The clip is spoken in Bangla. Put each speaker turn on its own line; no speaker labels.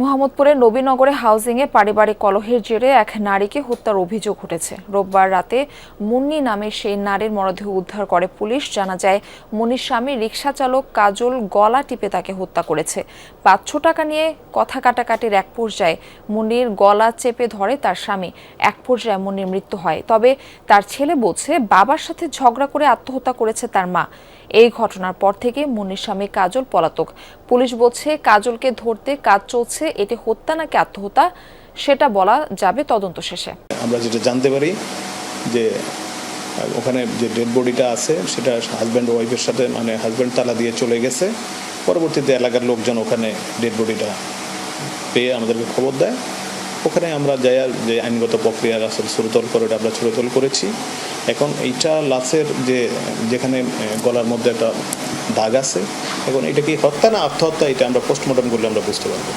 মোহাম্মদপুরের নবীনগরে হাউজিংয়ে পারিবারিক কলহের জেরে এক নারীকে হত্যার অভিযোগ উঠেছে। রোববার রাতে মুন্নি নামের সেই নারীর মরদেহ উদ্ধার করে পুলিশ। জানা যায়, মুন্নির স্বামী রিকশা চালক কাজল গলা টিপে তাকে হত্যা করেছে। ৫০০ টাকা নিয়ে কথা কাটাকাটির এক পর্যায়ে মুন্নির গলা চেপে ধরে তার স্বামী। এক পর্যায়ে মুন্নির মৃত্যু হয়। তবে তার ছেলে বলছে, বাবার সাথে ঝগড়া করে আত্মহত্যা করেছে তার মা। এই ঘটনার পর থেকে মুন্নির স্বামী কাজল পলাতক। পুলিশ বলছে, কাজলকে ধরতে কাজ চলছে। এটি হত্যা নাকি আত্মহত্যা সেটা বলা যাবে তদন্ত শেষে।
আমরা যেটা জানতে পারি যে ওখানে যে ডেড বডিটা আছে সেটা হাজব্যান্ড ওয়াইফের সাথে হাজব্যান্ড তালা দিয়ে চলে গেছে। পরবর্তীতে এলাকার লোকজন ওখানে ডেড বডিটা পেয়ে আমাদেরকে খবর দেয়। ওখানে আমরা যাই যে আইনগত প্রক্রিয়ার আসলে সুরতল করে আমরা সুরতল করেছি। এখন এইটা লাশের যেখানে গলার মধ্যে একটা দাগ আছে, এখন এটা কি হত্যা না আত্মহত্যা এটা আমরা পোস্টমর্টম করলে আমরা বুঝতে পারবো।